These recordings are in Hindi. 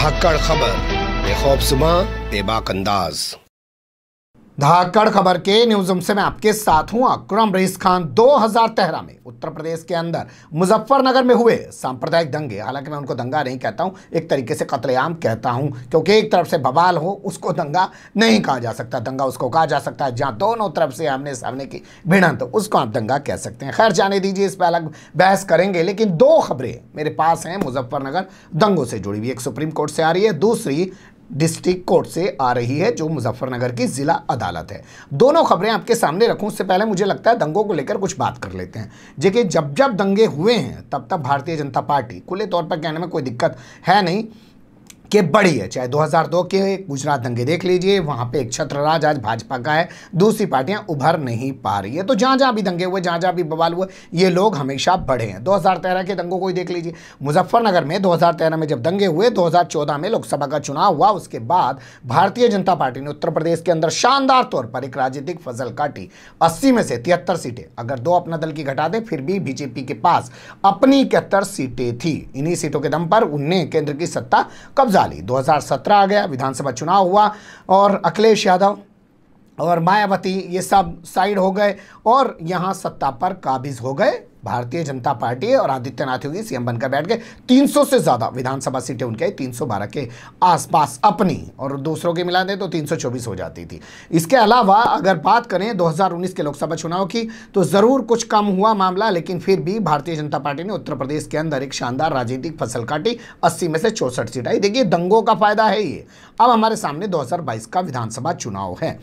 धाकड़ खबर, बेखौफजुमा बेबाक अंदाज। धाकड़ खबर के न्यूज़रूम से मैं आपके साथ हूं अकरम रईस खान। 2013 में उत्तर प्रदेश के अंदर मुजफ्फरनगर में हुए सांप्रदायिक दंगे, हालांकि मैं उनको दंगा नहीं कहता हूं, एक तरीके से कत्लेआम कहता हूं, क्योंकि एक तरफ से बवाल हो उसको दंगा नहीं कहा जा सकता। दंगा उसको कहा जा सकता है जहां दोनों तरफ से आमने सामने की भिड़ंत, तो उसको आप दंगा कह सकते हैं। खैर जाने दीजिए, इस पर अलग बहस करेंगे। लेकिन दो खबरें मेरे पास हैं मुजफ्फरनगर दंगों से जुड़ी हुई। एक सुप्रीम कोर्ट से आ रही है, दूसरी डिस्ट्रिक्ट कोर्ट से आ रही है जो मुजफ्फरनगर की जिला अदालत है। दोनों खबरें आपके सामने रखूं उससे पहले मुझे लगता है दंगों को लेकर कुछ बात कर लेते हैं। देखिए, जब जब दंगे हुए हैं तब तब भारतीय जनता पार्टी, खुले तौर पर कहने में कोई दिक्कत है नहीं कि बड़ी है। चाहे 2002 के गुजरात दंगे देख लीजिए, वहाँ पे एक छत्रराज आज भाजपा का है, दूसरी पार्टियां उभर नहीं पा रही है। तो जहाँ जहाँ भी दंगे हुए, जहाँ जहाँ भी बवाल हुए, ये लोग हमेशा बढ़े हैं। 2013 के दंगों को ही देख लीजिए। मुजफ्फरनगर में 2013 में जब दंगे हुए, 2014 में लोकसभा का चुनाव हुआ, उसके बाद भारतीय जनता पार्टी ने उत्तर प्रदेश के अंदर शानदार तौर पर एक राजनीतिक फसल काटी। 80 में से 73 सीटें, अगर दो अपना दल की घटा दें, फिर भी बीजेपी के पास अपनी 71 सीटें थी। इन्हीं सीटों के दम पर उनने केंद्र की सत्ता कब्जा 2017 आ गया, विधानसभा चुनाव हुआ और अखिलेश यादव और मायावती ये सब साइड हो गए और यहां सत्ता पर काबिज हो गए भारतीय जनता पार्टी और आदित्यनाथ योगी सीएम बनकर बैठ गए। 300 से ज्यादा विधानसभा सीटें उनके 312 के आसपास अपनी, और दूसरों के मिला दें तो 324 हो जाती थी। इसके अलावा अगर बात करें 2019 के लोकसभा चुनाव की, तो जरूर कुछ कम हुआ मामला, लेकिन फिर भी भारतीय जनता पार्टी ने उत्तर प्रदेश के अंदर एक शानदार राजनीतिक फसल काटी। 80 में से 64 सीट आई। देखिए, दंगों का फायदा है ये। अब हमारे सामने 2022 का विधानसभा चुनाव है।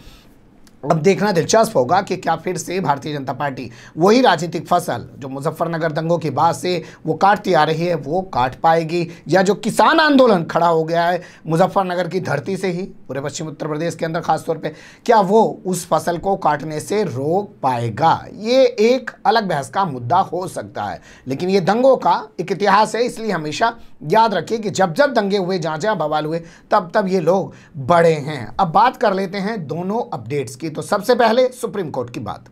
अब देखना दिलचस्प होगा कि क्या फिर से भारतीय जनता पार्टी वही राजनीतिक फसल जो मुजफ्फरनगर दंगों के बाद से वो काटती आ रही है वो काट पाएगी, या जो किसान आंदोलन खड़ा हो गया है मुजफ्फरनगर की धरती से ही पूरे पश्चिम उत्तर प्रदेश के अंदर खासतौर पे, क्या वो उस फसल को काटने से रोक पाएगा। ये एक अलग बहस का मुद्दा हो सकता है। लेकिन ये दंगों का एक इतिहास है, इसलिए हमेशा याद रखिए कि जब जब दंगे हुए, जहाँ जहाँ बवाल हुए, तब तब ये लोग बड़े हैं। अब बात कर लेते हैं दोनों अपडेट्स की। तो सबसे पहले सुप्रीम कोर्ट की बात।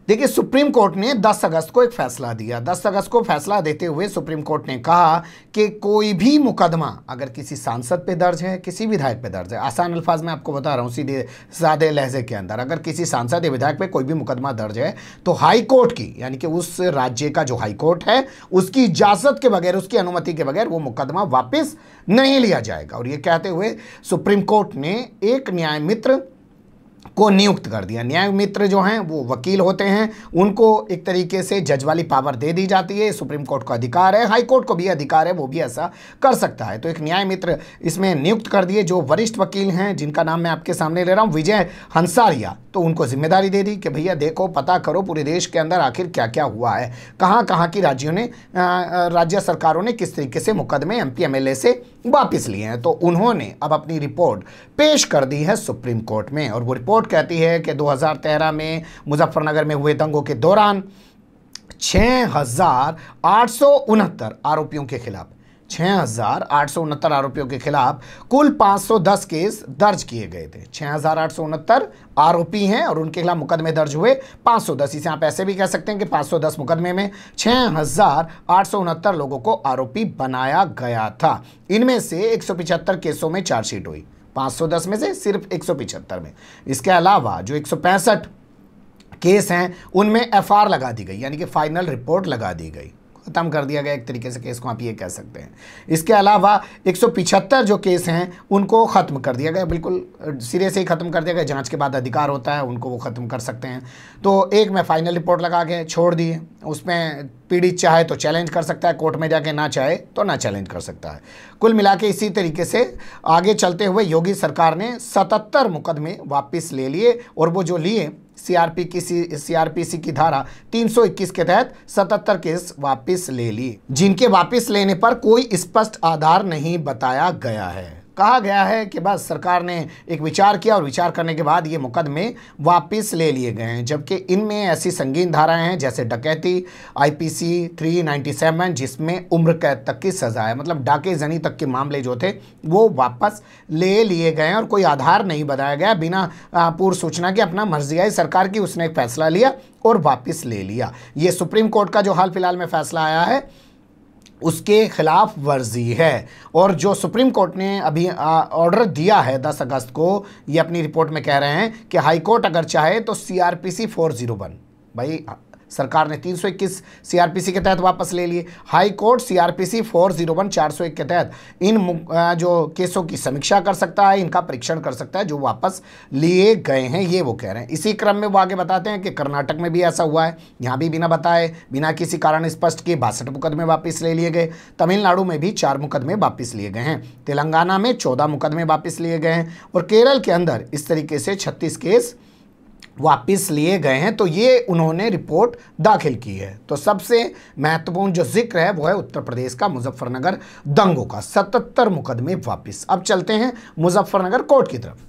देखिए, सुप्रीम कोर्ट ने 10 अगस्त को एक फैसला दिया। 10 अगस्त को फैसला देते हुए सुप्रीम कोर्ट ने कहा कि कोई भी मुकदमा अगर किसी सांसद पे दर्ज है, किसी विधायक पे दर्ज है, आसान अल्फाज में आपको बता रहा हूँ सीधे सादे लहजे के अंदर, अगर किसी सांसद या विधायक पे कोई भी मुकदमा दर्ज है, तो हाई कोर्ट की, यानी कि उस राज्य का जो हाई कोर्ट है, उसकी इजाजत के बगैर, उसकी अनुमति के बगैर वो मुकदमा वापस नहीं लिया जाएगा। और ये कहते हुए सुप्रीम कोर्ट ने एक न्याय मित्र को नियुक्त कर दिया। न्याय मित्र जो हैं वो वकील होते हैं, उनको एक तरीके से जज वाली पावर दे दी जाती है। सुप्रीम कोर्ट को अधिकार है, हाई कोर्ट को भी अधिकार है, वो भी ऐसा कर सकता है। तो एक न्याय मित्र इसमें नियुक्त कर दिए जो वरिष्ठ वकील हैं, जिनका नाम मैं आपके सामने ले रहा हूं, विजय हंसारिया। तो उनको जिम्मेदारी दे दी कि भैया देखो, पता करो पूरे देश के अंदर आखिर क्या क्या हुआ है, कहाँ कहाँ की राज्य सरकारों ने किस तरीके से मुकदमे एमपी एमएलए से वापस लिए हैं। तो उन्होंने अब अपनी रिपोर्ट पेश कर दी है सुप्रीम कोर्ट में, और वो रिपोर्ट कहती है कि 2013 में मुजफ्फरनगर में हुए दंगों के दौरान 6,869 आरोपियों के खिलाफ 6,869 आरोपियों के खिलाफ कुल 510 केस दर्ज किए गए थे। 6,869 आरोपी हैं और उनके खिलाफ मुकदमे दर्ज हुए 510। इसे आप ऐसे भी कह सकते हैं कि 510 मुकदमे में 6,869 लोगों को आरोपी बनाया गया था। इनमें से 175 केसों में चार्जशीट हुई, 510 में से सिर्फ 175 में। इसके अलावा जो 165 केस हैं उनमें एफआर लगा दी गई, यानी कि फाइनल रिपोर्ट लगा दी गई, खत्म कर दिया गया एक तरीके से केस को, आप ये कह सकते हैं। इसके अलावा 175 जो केस हैं उनको ख़त्म कर दिया गया, बिल्कुल सिरे से ही ख़त्म कर दिया गया। जांच के बाद अधिकार होता है, उनको वो ख़त्म कर सकते हैं। तो एक में फाइनल रिपोर्ट लगा के छोड़ दिए, उसमें पीड़ित चाहे तो चैलेंज कर सकता है कोर्ट में जाके, ना चाहे तो ना चैलेंज कर सकता है। कुल मिला के इसी तरीके से आगे चलते हुए योगी सरकार ने 77 मुकदमे वापस ले लिए, और वो जो लिए सीआरपीसी की धारा 321 के तहत 77 केस वापस ले लिए, जिनके वापस लेने पर कोई स्पष्ट आधार नहीं बताया गया है। कहा गया है कि बस सरकार ने एक विचार किया और विचार करने के बाद ये मुकदमे वापस ले लिए गए हैं, जबकि इनमें ऐसी संगीन धाराएं हैं जैसे डकैती, आईपीसी 397 जिसमें उम्र कैद तक की सजा है। मतलब डाके जनी तक के मामले जो थे वो वापस ले लिए गए हैं और कोई आधार नहीं बताया गया, बिना पूर्व सूचना के अपना मर्जियाई सरकार की उसने एक फैसला लिया और वापस ले लिया। ये सुप्रीम कोर्ट का जो हाल फिलहाल में फैसला आया है उसके खिलाफ वर्जी है। और जो सुप्रीम कोर्ट ने अभी ऑर्डर दिया है 10 अगस्त को, ये अपनी रिपोर्ट में कह रहे हैं कि हाई कोर्ट अगर चाहे तो सीआरपीसी 401, भाई सरकार ने 321 सीआरपीसी के तहत वापस ले लिए, हाई कोर्ट सीआरपीसी 401 401 के तहत इन जो केसों की समीक्षा कर सकता है, इनका परीक्षण कर सकता है जो वापस लिए गए हैं, ये वो कह रहे हैं। इसी क्रम में वो आगे बताते हैं कि कर्नाटक में भी ऐसा हुआ है, यहाँ भी बिना बताए, बिना किसी कारण स्पष्ट किए 62 मुकदमे वापस ले लिए गए। तमिलनाडु में भी 4 मुकदमे वापस लिए गए हैं, तेलंगाना में 14 मुकदमे वापस लिए गए हैं और केरल के अंदर इस तरीके से 36 केस वापस लिए गए हैं। तो ये उन्होंने रिपोर्ट दाखिल की है। तो सबसे महत्वपूर्ण जो जिक्र है वो है उत्तर प्रदेश का मुजफ्फरनगर दंगों का, 77 मुकदमे वापस। अब चलते हैं मुजफ्फरनगर कोर्ट की तरफ।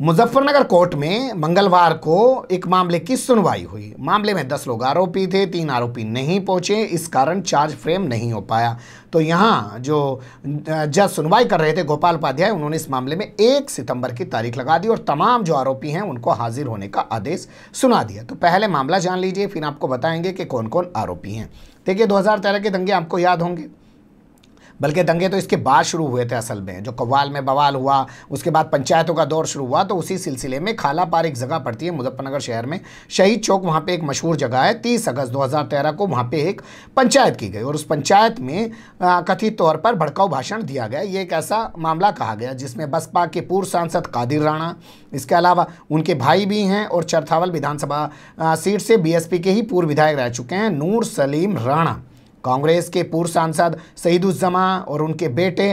मुजफ्फरनगर कोर्ट में मंगलवार को एक मामले की सुनवाई हुई। मामले में 10 लोग आरोपी थे, 3 आरोपी नहीं पहुंचे, इस कारण चार्ज फ्रेम नहीं हो पाया। तो यहाँ जो जज सुनवाई कर रहे थे गोपाल उपाध्याय, उन्होंने इस मामले में 1 सितंबर की तारीख लगा दी और तमाम जो आरोपी हैं उनको हाजिर होने का आदेश सुना दिया। तो पहले मामला जान लीजिए, फिर आपको बताएंगे कि कौन कौन आरोपी हैं। देखिए 2013 के दंगे आपको याद होंगे, बल्कि दंगे तो इसके बाद शुरू हुए थे असल में। जो कव्वाल में बवाल हुआ, उसके बाद पंचायतों का दौर शुरू हुआ, तो उसी सिलसिले में खालापार एक जगह पड़ती है मुजफ्फरनगर शहर में, शहीद चौक, वहाँ पे एक मशहूर जगह है। 30 अगस्त 2013 को वहाँ पे एक पंचायत की गई और उस पंचायत में कथित तौर पर भड़काऊ भाषण दिया गया। ये एक ऐसा मामला कहा गया जिसमें बसपा के पूर्व सांसद कादिर राणा, इसके अलावा उनके भाई भी हैं और चरथावल विधानसभा सीट से बीएसपी के ही पूर्व विधायक रह चुके हैं नूर सलीम राणा, कांग्रेस के पूर्व सांसद सईदुज्जमा और उनके बेटे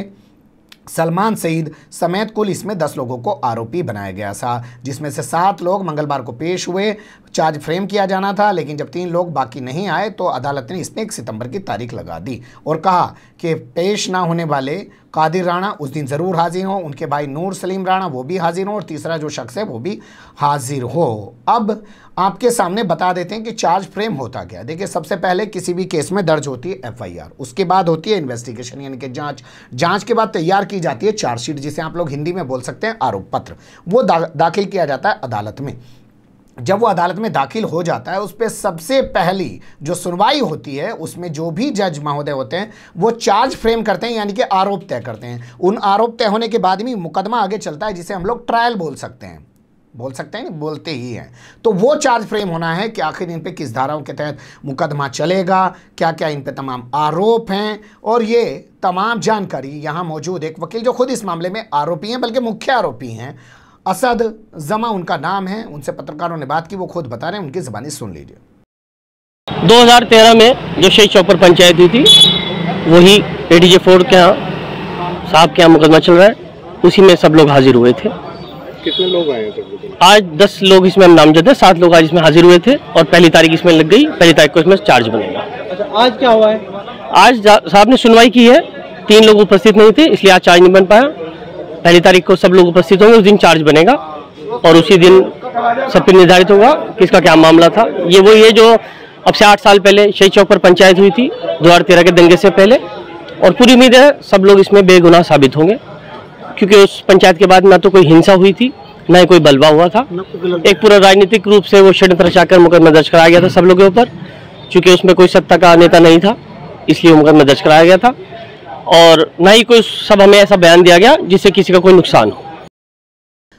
सलमान सईद समेत कुल इसमें 10 लोगों को आरोपी बनाया गया था, जिसमें से 7 लोग मंगलवार को पेश हुए। चार्ज फ्रेम किया जाना था, लेकिन जब 3 लोग बाकी नहीं आए तो अदालत ने इसमें 1 सितंबर की तारीख लगा दी और कहा कि पेश ना होने वाले कादिर राणा उस दिन ज़रूर हाजिर हों, उनके भाई नूर सलीम राणा वो भी हाजिर हों और तीसरा जो शख्स है वो भी हाजिर हो। अब आपके सामने बता देते हैं कि चार्ज फ्रेम होता क्या। देखिए सबसे पहले किसी भी केस में दर्ज होती है एफआईआर, उसके बाद होती है इन्वेस्टिगेशन यानी कि जांच के बाद तैयार की जाती है चार्जशीट, जिसे आप लोग हिंदी में बोल सकते हैं आरोप पत्र। वो दाखिल किया जाता है अदालत में। जब वो अदालत में दाखिल हो जाता है, उस पर सबसे पहली जो सुनवाई होती है उसमें जो भी जज महोदय होते हैं वो चार्ज फ्रेम करते हैं यानी कि आरोप तय करते हैं। उन आरोप तय होने के बाद भी मुकदमा आगे चलता है, जिसे हम लोग ट्रायल बोल सकते हैं, नहीं बोलते ही हैं। तो वो चार्ज फ्रेम होना है कि आखिर इन पे किस धाराओं के तहत मुकदमा चलेगा, क्या क्या इन पे तमाम आरोप हैं, और ये तमाम जानकारी यहाँ मौजूद एक वकील जो खुद इस मामले में आरोपी हैं, बल्कि मुख्य आरोपी हैं, असद जमा उनका नाम है, उनसे पत्रकारों ने बात की, वो खुद बता रहे हैं, उनकी ज़बानी सुन लीजिए। 2013 में जो शहीद चौक पर पंचायत हुई थी, वही एडीजे 4 के यहाँ साहब के यहाँ मुकदमा चल रहा है, उसी में सब लोग हाजिर हुए थे। कितने लोग आए थे? आज 10 लोग इसमें नामजद है, 7 लोग आज इसमें हाजिर हुए थे और पहली तारीख इसमें लग गई, पहली तारीख को इसमें चार्ज बनेगा। अच्छा, आज क्या हुआ है? आज साहब ने सुनवाई की है, 3 लोग उपस्थित नहीं थे इसलिए आज चार्ज नहीं बन पाया। पहली तारीख को सब लोग उपस्थित होंगे, उस दिन चार्ज बनेगा और उसी दिन सब पे निर्धारित होगा किसका क्या मामला था। ये वही है जो अब से 8 साल पहले शहीद चौक पर पंचायत हुई थी 2013 के दंगे से पहले, और पूरी उम्मीद है सब लोग इसमें बेगुनाह साबित होंगे, क्योंकि उस पंचायत के बाद ना तो कोई हिंसा हुई थी, ना ही कोई बलवा हुआ था। एक पूरा राजनीतिक रूप से वो षड्यंत्र रचाकर मुकदमा दर्ज कराया गया था सब लोगों के ऊपर, चूंकि उसमें कोई सत्ता का नेता नहीं था इसलिए मुकदमा दर्ज कराया गया था, और ना ही कोई सब हमें ऐसा बयान दिया गया जिससे किसी का कोई नुकसान हो।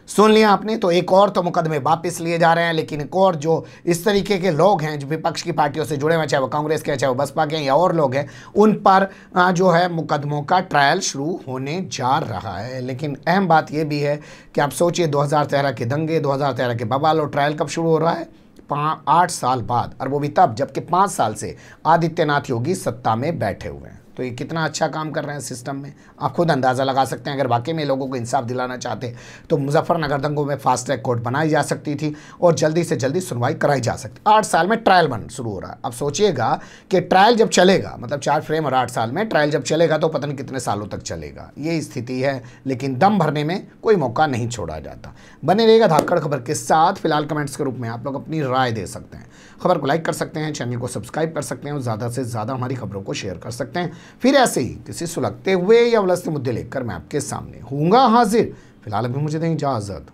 सुन लिया आपने। तो एक और तो मुकदमे वापस लिए जा रहे हैं, लेकिन एक और जो इस तरीके के लोग हैं जो विपक्ष की पार्टियों से जुड़े हुए, चाहे वो कांग्रेस के, चाहे वो बसपा के या और लोग हैं, उन पर जो है मुकदमों का ट्रायल शुरू होने जा रहा है। लेकिन अहम बात यह भी है कि आप सोचिए 2013 के दंगे, 2013 के बवाल, और ट्रायल कब शुरू हो रहा है? 8 साल बाद, और वो भी तब जबकि 5 साल से आदित्यनाथ योगी सत्ता में बैठे हुए हैं। तो ये कितना अच्छा काम कर रहे हैं सिस्टम में, आप खुद अंदाज़ा लगा सकते हैं। अगर वाकई में लोगों को इंसाफ दिलाना चाहते तो मुजफ्फरनगर दंगों में फास्ट ट्रैक कोर्ट बनाई जा सकती थी और जल्दी से जल्दी सुनवाई कराई जा सकती। 8 साल में ट्रायल बन शुरू हो रहा है। अब सोचिएगा कि ट्रायल जब चलेगा, मतलब चार्ज फ्रेम और 8 साल में ट्रायल जब चलेगा तो पता नहीं कितने सालों तक चलेगा, ये स्थिति है। लेकिन दम भरने में कोई मौका नहीं छोड़ा जाता। बने रहेगा धाकड़ खबर के साथ। फिलहाल कमेंट्स के रूप में आप लोग अपनी राय दे सकते हैं, खबर को लाइक कर सकते हैं, चैनल को सब्सक्राइब कर सकते हैं और ज़्यादा से ज़्यादा हमारी खबरों को शेयर कर सकते हैं। फिर ऐसे ही किसी सुलगते हुए या उलझते मुद्दे लेकर मैं आपके सामने होऊंगा हाजिर। फिलहाल अभी मुझे दें इजाज़त।